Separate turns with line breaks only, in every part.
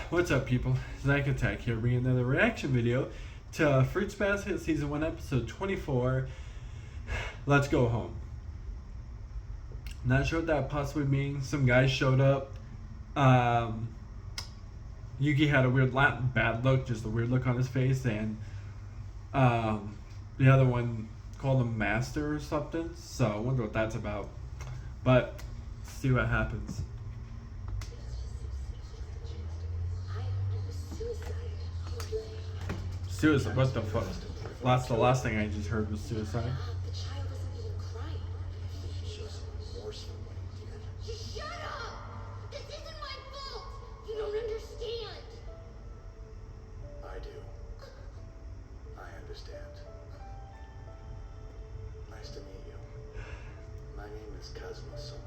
What's up, people? Zach Attack here, bringing another reaction video to Fruits Basket Season 1, Episode 24. Let's go home. Not sure what that possibly means. Some guys showed up. Yuki had a weird, not bad look, just a weird look on his face, and the other one called him Master or something. So I wonder what that's about. But let's see what happens. Suicide? What the fuck? The last thing I just heard was suicide.
The child isn't even crying. She's remorseful when he did. Just shut up! This isn't my fault! You don't understand!
I do. I understand. Nice to meet you. My name is Kazuma-sama.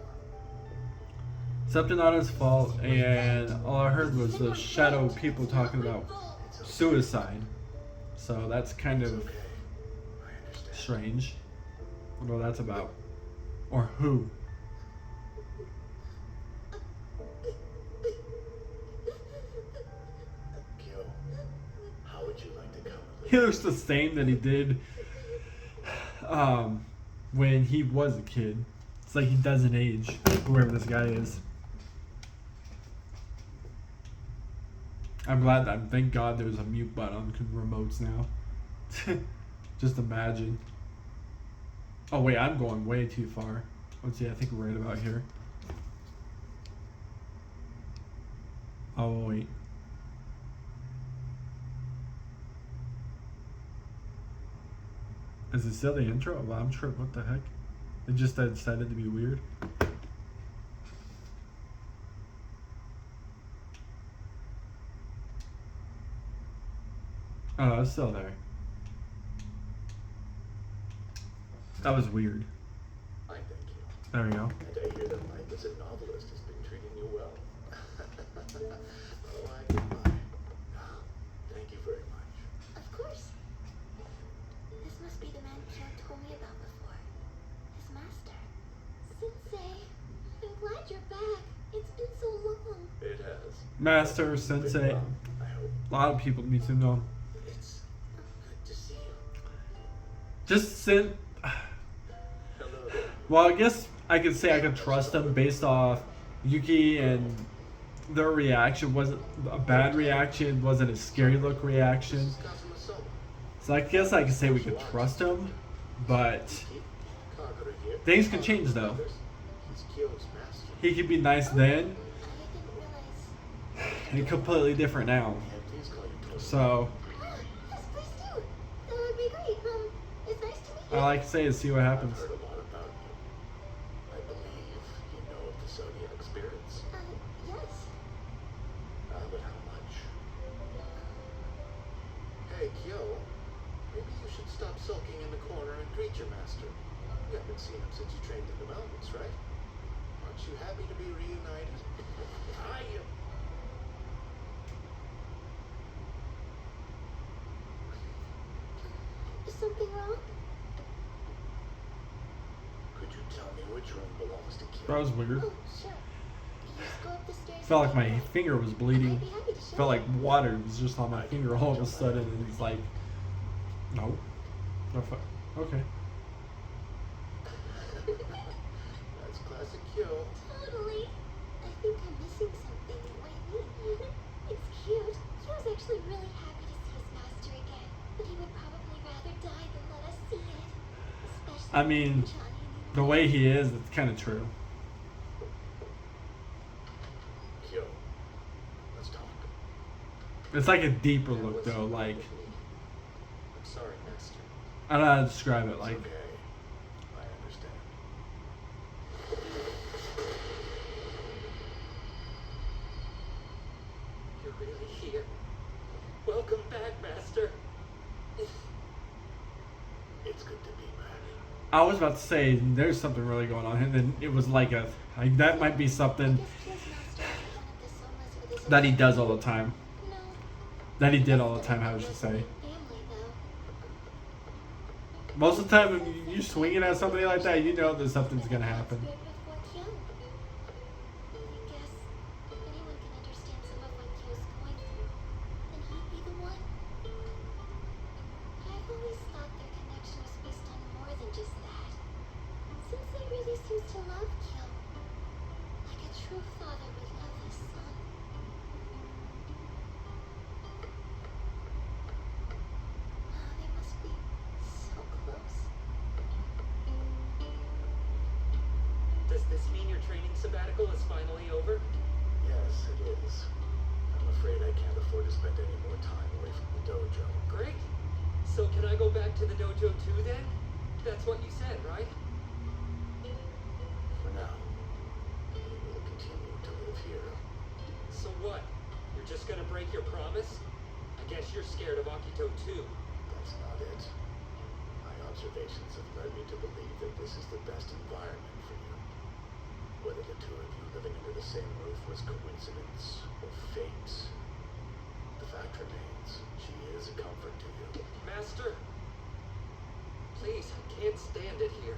Something not his fault, and all I heard was the shadow people talking about suicide. So that's kind of strange. I wonder what that's about. Or who.
Kyo, how would you like to come with
He looks the same that he did when he was a kid. It's like he doesn't age, whoever this guy is. I'm glad that, thank God there's a mute button on remotes now. Just imagine. Oh wait, I'm going way too far. Let's see, I think we're right about here. Oh wait. Is it still the intro? Well, I'm sure. What the heck? It just decided to be weird. Oh, it's still there. That was weird.
I thank you.
There we go.
And I hear that Mike as a novelist has been treating you well. Oh, I can buy. Thank you very much.
Of course. This must be the man Kyo told me about before. His master. Sensei, I'm glad you're back. It's been so long.
It has.
Master, Sensei.
I hope.
A lot of people need to know.
It's good to see you.
Just send.
Hello there.
Well, I guess I could say I could trust them based off Yuki and their reaction. Wasn't a bad reaction, wasn't a scary look reaction.
This is Kazuma-sama.
So I guess I could say we could trust him, but
Kagura here.
things can change though.
He's Kyo's master.
He could be nice then
I didn't realize.
and completely different now.
Yeah, please call you Toshi.
So
Yes, please do. That would be great. It's nice to meet you.
all I can say is see what
I've
happens.
heard a lot about you. I believe you know of the zodiac spirits.
Yes.
But how much? Hey, Kyo. Maybe you should stop sulking in the corner and greet your master. You haven't seen him since you trained in the mountains, right? Aren't you happy to be reunited?
Is something wrong?
Could you tell me which room belongs to Kyo?
That was weird.
Oh, sure. You just go up the stairs.
Felt like
and
my
go.
finger was bleeding.
I'd be happy to show
Felt
you.
like water was just on my finger all of a sudden, and it's like, no, no fuck. Okay.
That's classic Kyo.
Totally. I think I'm missing something in my knee. It's cute. Kyo's actually really happy to see his master again, but he would probably rather die than let us see it. Especially
I mean,
Johnny and
the way he is, it's kind of true.
Kyo, let's talk.
It's like a deeper look though. Like
I'm sorry, master.
I don't know how to describe it.
It's
Like
okay. I understand.
You're really here. Welcome back, Master.
It's good to be back.
I was about to say, there's something really going on, and then it was like that might be something
Kyo's master is one of the somas with his
that he
own
does all the time.
No.
That he did all the time. How would you say?
Family, though.
Most of the time, when you're swinging at somebody like that, you know that something's gonna happen.
Good before Kyo. I guess if anyone can understand some of what Kyo's going
Does this mean your training sabbatical is finally over?
Yes, it is. I'm afraid I can't afford to spend any more time away from the dojo.
Great. So can I go back to the dojo too then? That's what you said, right?
For now, you will continue to live here.
So what? You're just gonna break your promise? I guess you're scared of Akito too.
That's not it. My observations have led me to believe that this is the best environment for you. Whether the two of you living under the same roof was coincidence or fate, the fact remains, she is a comfort to you.
Master? Please, I can't stand it here.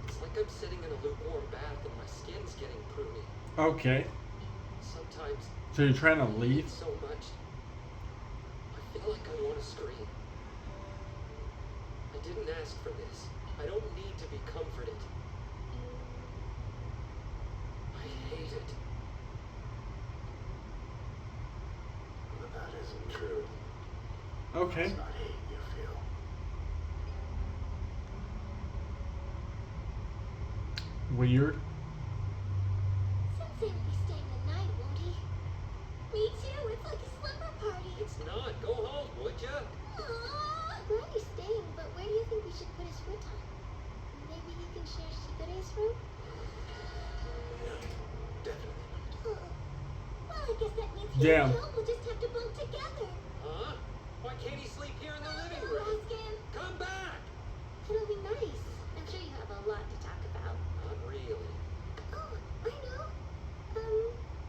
It's like I'm sitting in a lukewarm bath and my skin's getting pruny.
Okay.
Sometimes
So you're trying to leave?
so much. I feel like I want to scream. I didn't ask for this. I don't need to be comforted. I hate it.
But that isn't true.
Okay.
It's not hate you feel.
Weird.
Sensei will be staying the night, won't he? Me too. It's like a slumber party.
It's not. Go home, would ya?
Aww. Glad he's staying, but where do you think we should put his fruit on? Maybe he can share Shigure's room?
No, definitely not.
Oh. Well, I guess that means he
Damn.
and Joe will just have to bunk together.
Huh? Why can't he sleep here in the living
I'll
room?
ask him.
Come back!
It'll be nice. I'm sure you have a lot to talk about.
Not really.
Oh, I know.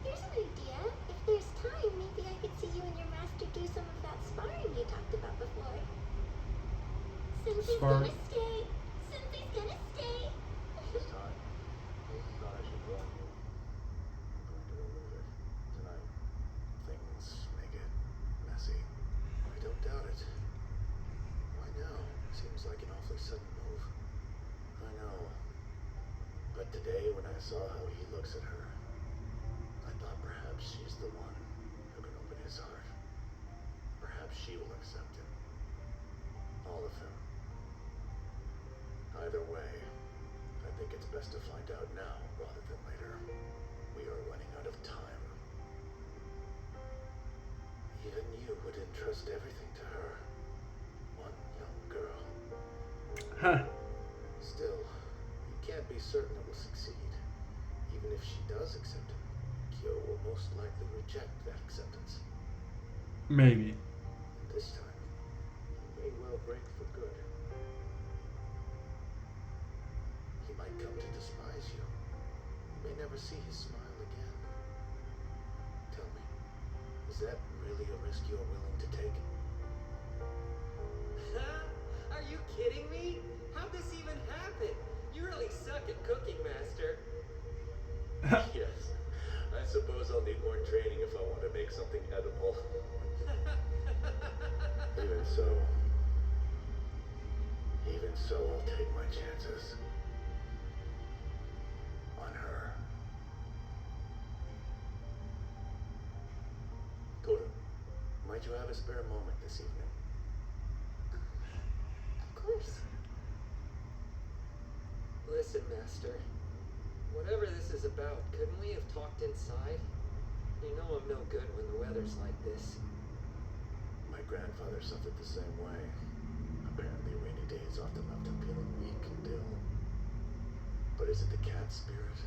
Here's an idea. If there's time, maybe I could see you and your master do some of that sparring you talked about before. Sensei's
Sparring.
gonna stay. Sensei's gonna stay.
This time, thought I should warn you. I'm going to remove it tonight. Things may get messy. I don't doubt it. Why now? Seems like an awfully sudden move. I know. But today, when I saw how he looks at her, I thought perhaps she's the one who can open his heart. Perhaps she will accept him. All of him. Either way, I think it's best to find out now rather than later. We are running out of time. Even you would entrust everything to her. One young girl.
Huh.
Still, you can't be certain it will succeed. Even if she does accept him, Kyo will most likely reject that acceptance.
Maybe.
And this time, he may well break for good. He might come to despise you. You may never see his smile again. Tell me, is that really a risk you're willing to take?
Are you kidding me? How'd this even happen? You really suck at cooking, Master.
Yes. I suppose I'll need more training if I want to make something edible. Even so, I'll take my chances. On her. Toru, might you have a spare moment this evening?
Of course.
Listen, Master. Whatever this is about, couldn't we have talked inside? You know I'm no good when the weather's like this.
My grandfather suffered the same way. Apparently, rainy days often left him feeling weak and ill. But is it the cat spirit?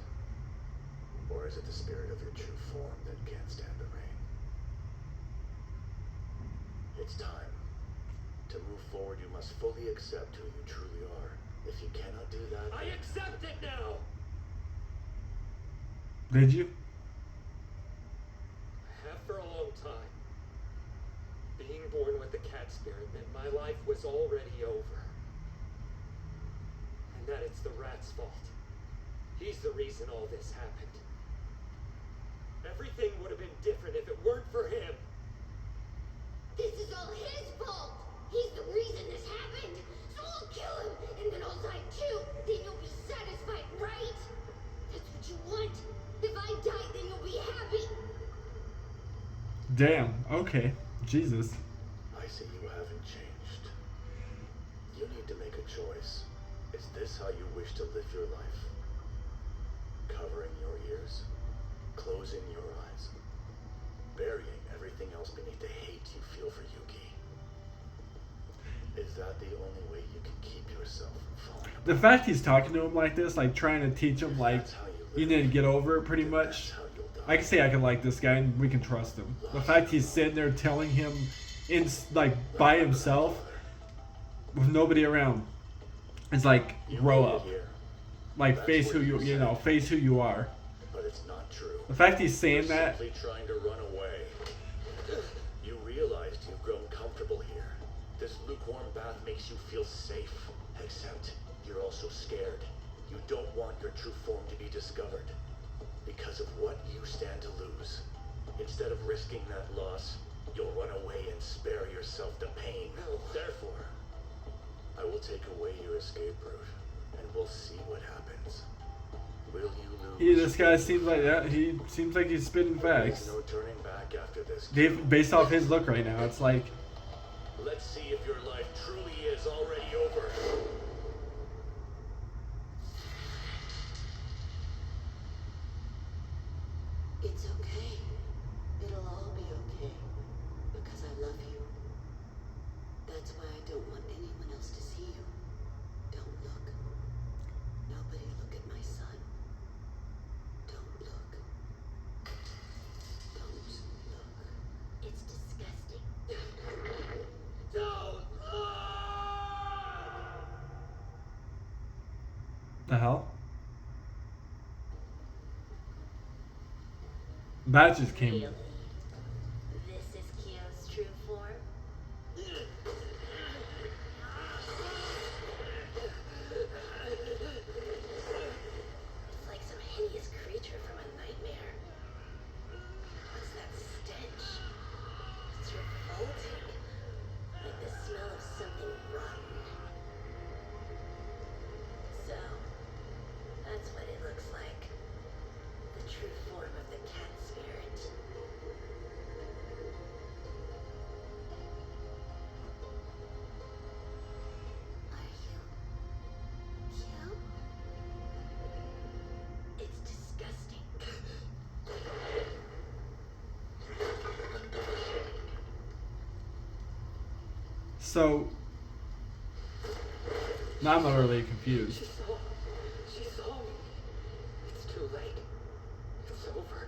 Or is it the spirit of your true form that can't stand the rain? It's time. To move forward, you must fully accept who you truly are. If you cannot do that...
I accept it now!
Did you?
I have for a long time. Being born with the cat spirit meant my life was already over. And that it's the rat's fault. He's the reason all this happened. Everything would have been different if it weren't for him.
This is all his fault. He's the reason this happened. So I'll kill him, and then I'll die too. Then you'll be satisfied, right? That's what you want. If I die, then you'll be happy.
Damn. Okay. Jesus.
I see you haven't changed. You need to make a choice. Is this how you wish to live your life? covering your ears, closing your eyes, burying everything else beneath the hate you feel for Yuki. Is that the only way you can keep yourself from falling apart?
The fact he's talking to him like this, like trying to teach him, like,
That's how
you
live.
need to get over it pretty
Then
much.
that's how you'll die.
I can say I can like this guy and we can trust him. The fact he's sitting there telling him, in like by himself, with nobody around, it's like,
You
grow
made it
up,
here,
like
That's
face
what
who
you
you know,
said.
face who you are.
but it's not true.
The fact he's
You're
saying that,
simply trying to run away. You realized you've grown comfortable here. This lukewarm bath makes you feel safe. Except you're also scared. You don't want your true form to be discovered. Because of what you stand to lose. Instead of risking that loss, you'll run away and spare yourself the pain. Therefore, I will take away your escape route, and we'll see what happens. Will you lose?
this guy seems like that. He seems like he's spitting facts.
There's no turning back after this.
Based off his look right now, it's like,
Let's see if your life truly is already over.
It's okay. It'll all be okay. Because I love you. That's why I don't want anyone else to see you. Don't look. Nobody look at my son. Don't look. Don't look.
It's disgusting.
the hell? That just came.
Really? This is Kyo's true form? It's like some hideous creature from a nightmare. What's that stench? It's revolting. Like the smell of something rotten. So, that's what it looks like. The true form of the cat spirit. Are you Kyo? It's disgusting.
So now I'm really confused.
She saw me. It's too late. It's over.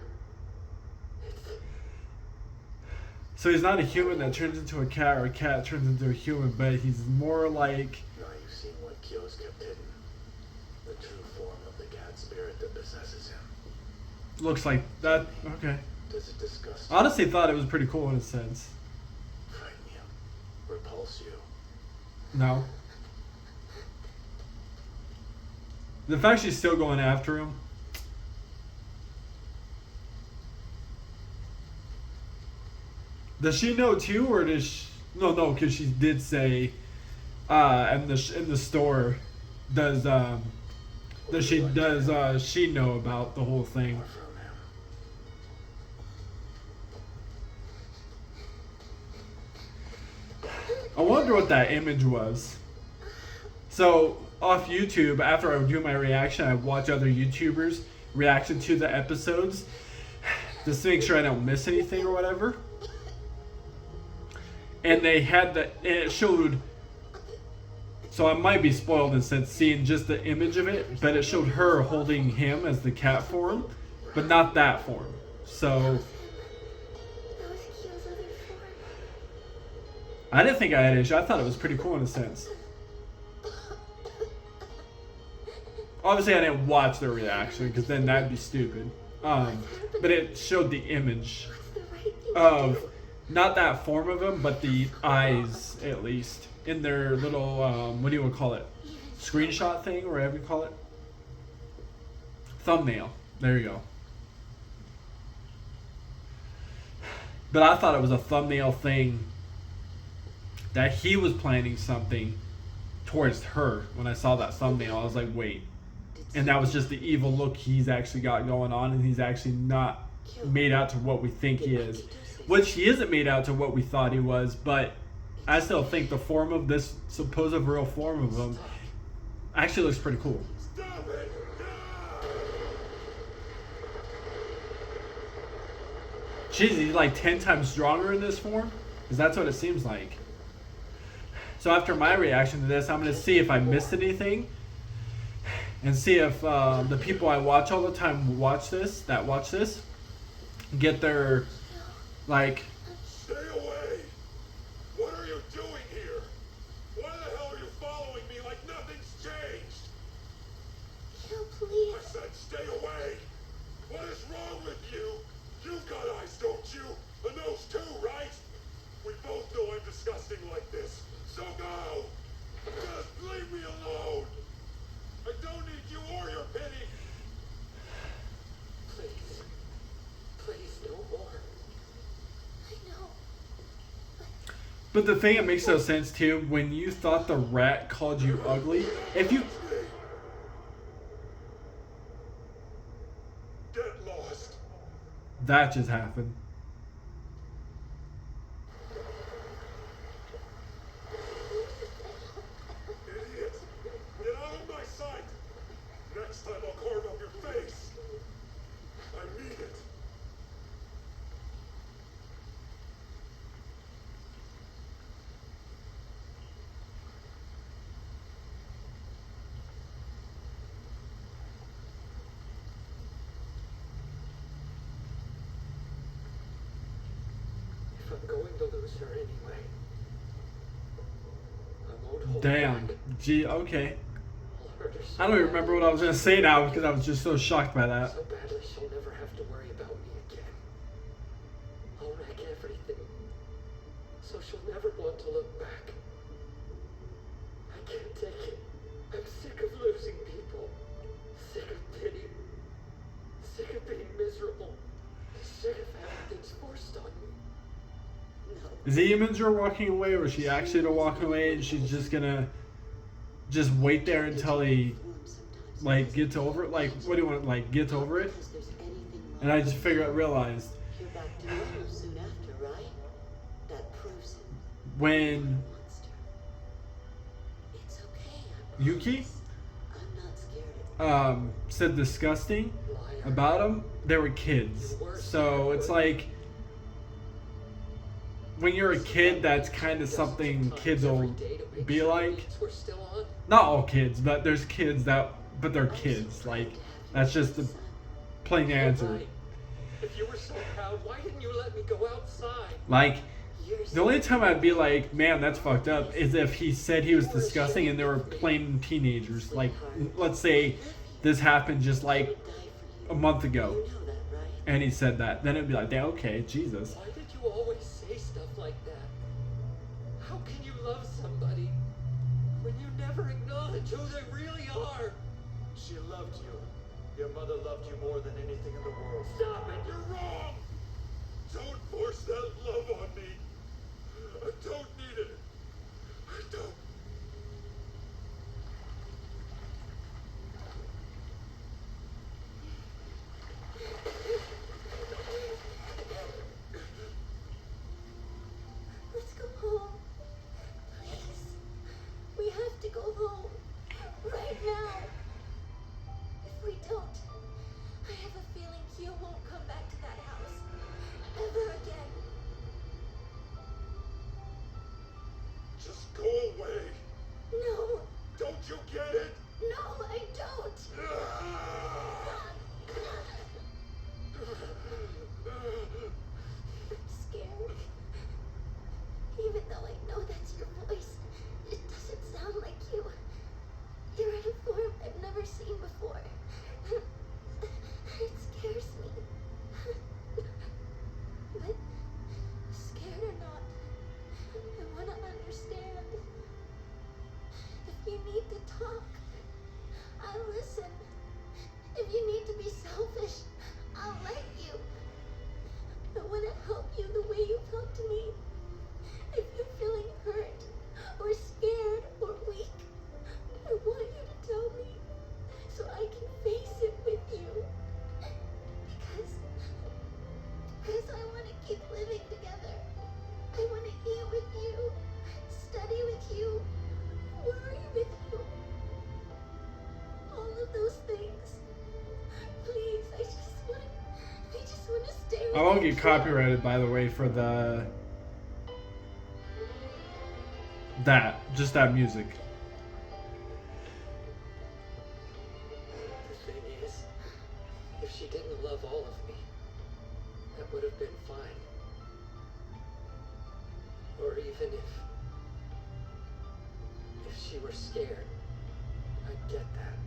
So he's not a human that turns into a cat, or a cat turns into a human, but he's more like,
Now you've seen what Kyo's kept hidden. The true form of the cat spirit that possesses him.
looks like that. Okay.
Does it disgust
I honestly thought it was pretty cool in a sense.
you? Frighten you? Repulse you?
No. The fact she's still going after him. Does she know too, or does she, no, because she did say, in the store, does she know about the whole thing?
Or from him?
I wonder what that image was. So off YouTube, after I do my reaction, I watch other YouTubers' reaction to the episodes, just to make sure I don't miss anything or whatever. And they had and it showed. So I might be spoiled in a sense seeing just the image of it, but it showed her holding him as the cat form, but not that form. So
That was Kyo's other form.
I didn't think I had an issue. I thought it was pretty cool in a sense. Obviously, I didn't watch their reaction because then that'd be stupid. But it showed the image
What's the right thing
of
to do?
not that form of him, but the eyes at least in their little what do you call it? Screenshot thing, or whatever you call it. Thumbnail. There you go. But I thought it was a thumbnail thing that he was planning something towards her. When I saw that thumbnail, I was like, wait. And that was just the evil look he's actually got going on, and he's actually not made out to what we think he is. Which he isn't made out to what we thought he was, but I still think the form of this supposed real form of him actually looks pretty cool.
Stop it!
Jeez, he's like 10 times stronger in this form? Because that's what it seems like. So after my reaction to this, I'm going to see if I missed anything. And see if the people I watch all the time watch this, get their, like...
Stay away! What are you doing here? Why the hell are you following me like nothing's changed?
Yo,
I
please.
said stay away! What is wrong with you? You've got eyes, don't you? And those too, right? We both know I'm disgusting like this, so go! Just leave me alone! I don't need you or your pity!
Please. Please, no more.
I know.
But the thing that makes no sense too, when you thought the rat called you ugly, if you...
Get lost!
That just happened.
Idiot! Get out of my sight! Next time I'll carve up your face! I mean it!
If I'm going to lose her anyway, I won't hold
Damn.
back.
Gee, okay.
I'll hurt her so
I don't even
badly.
remember what I was going to say now because I was just so shocked by that.
So badly she'll never have to worry about me again. I'll wreck everything. So she'll never want to look back. I can't take it. I'm sick of losing people. Sick of pity. Sick of being miserable. Sick of having things forced on me.
No.
Is the Imager walking away or is she actually walking away and she's just going to just wait there until he like gets over it? Like, what do you want, like gets over it?
Because there's anything wrong.
And I just realized
You're back to normal soon after, right? That proves it.
when
Monster. It's okay. I
Yuki
promise. I'm not scared of
said disgusting
Liar.
about him, they were kids. So it's like when you're a kid, that's kind of something kids will be like.
We're still on.
Not all kids, but there's kids that, but they're kids. Like, that's just the plain answer.
Right. If you were so proud, why didn't you let me go outside?
Like,
You're
the only time I'd be like, man, that's fucked up, is if he said he was disgusting and they were plain teenagers. Like, let's say this happened just like
die for
a
you.
month ago,
You know that, right?
and he said that. Then it'd be like, damn, okay, Jesus.
Why did you always say stuff like that? How can you love somebody when you never acknowledge who they really are?
She loved you. Your mother loved you more than anything in the world.
Stop it!
You're wrong! Don't force that love on me. I don't need it. I don't.
Let's go home. Please. We have to go home. Right now. If we don't, I have a feeling Hugh won't come back to that house. Ever again.
Just go away.
No.
Don't you get it?
No, I don't. I'm scared. Even though I know that's your voice, it doesn't sound like you. You're in a form I've never seen before. It scares me. But scared or not, I want to understand. If you need to talk, I'll listen. If you need to be selfish, I'll let you. I want to help you the way you've helped me. If you're feeling hurt, or scared, or weak, I want you to tell me so I can face it with you. Because I want to keep living together. I want to eat with you, study with you, worry with you. All of those things. Please, I just want to stay
I won't get copyrighted, by the way, for just that music.
The thing is, if she didn't love all of me, that would have been fine. Or even if she were scared, I'd get that.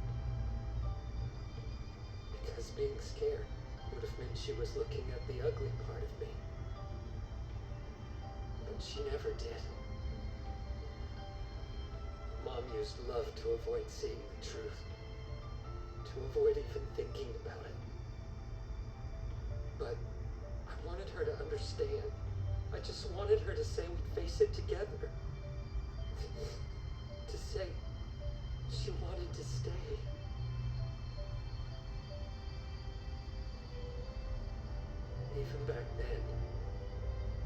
Because being scared would have meant she was looking at the ugly part of me. But she never did. Mom used love to avoid seeing the truth. To avoid even thinking about it. But I wanted her to understand. I just wanted her to say we'd face it together. To say she wanted to stay. Even back then,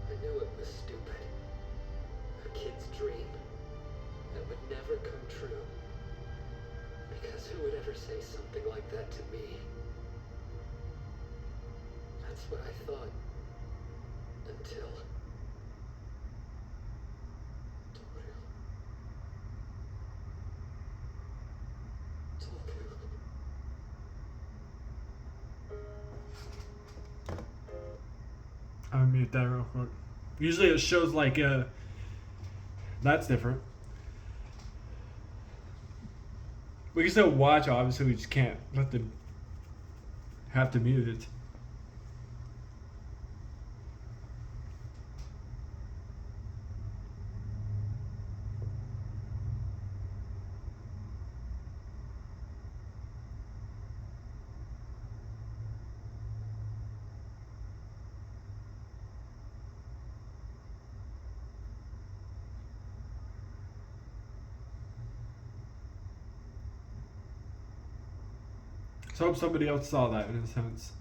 I knew it was stupid. A kid's dream that would never come true. Because who would ever say something like that to me? That's what I thought. Until...
I'll mute that real quick. Usually it shows like that's different. We can still watch, obviously we just can't have to mute it. So I hope somebody else saw that in a sense.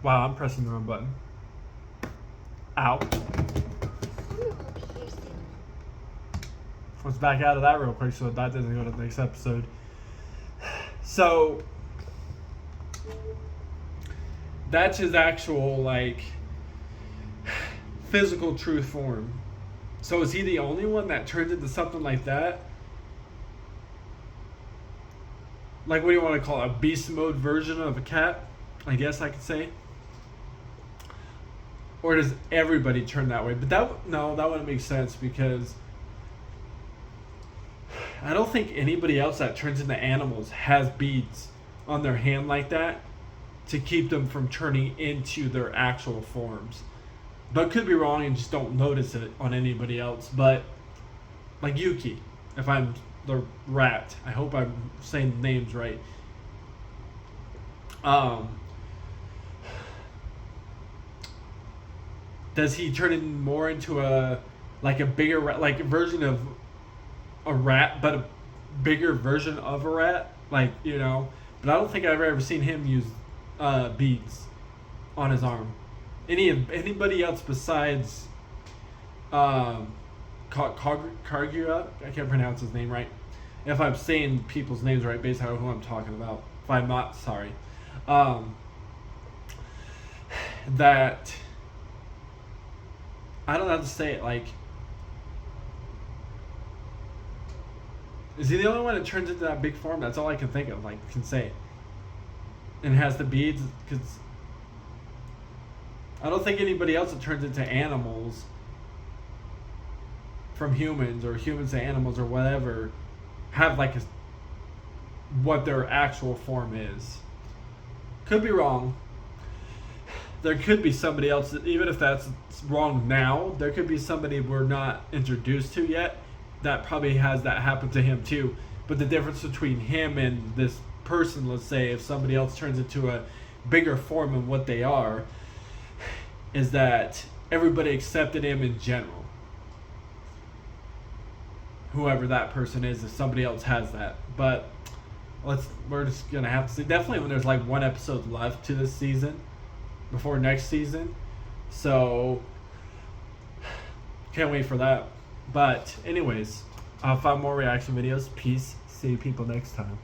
Wow, I'm pressing the wrong button. Ow.
Summer will be here soon.
Let's back out of that real quick so that doesn't go to the next episode. So that's his actual like physical truth form. So is he the only one that turns into something like that? Like, what do you want to call it? A beast mode version of a cat? I guess I could say. Or does everybody turn that way? But that wouldn't make sense, because I don't think anybody else that turns into animals has beads on their hand like that to keep them from turning into their actual forms. But could be wrong and just don't notice it on anybody else. But like Yuki, if I'm the rat, I hope I'm saying the names right. Does he turn in more into a bigger rat, like a version of a rat, but a bigger version of a rat? Like, you know, but I don't think I've ever seen him use beads on his arm. Anybody else besides Kaguya? I can't pronounce his name right. If I'm saying people's names right based on who I'm talking about. If I'm not, sorry. That I don't know how to say it. Like, is he the only one that turns into that big form? That's all I can think of. Like, can say. And has the beads, because I don't think anybody else that turns into animals from humans, or humans to animals, or whatever, have like what their actual form is. Could be wrong. there could be somebody else, even if that's wrong now, there could be somebody we're not introduced to yet that probably has that happen to him too. But the difference between him and this person, let's say, if somebody else turns into a bigger form of what they are, is that everybody accepted him in general. Whoever that person is, if somebody else has that. But we're just gonna have to see. Definitely when there's like one episode left to this season before next season. So can't wait for that. But anyways, I'll find more reaction videos. Peace. See you people next time.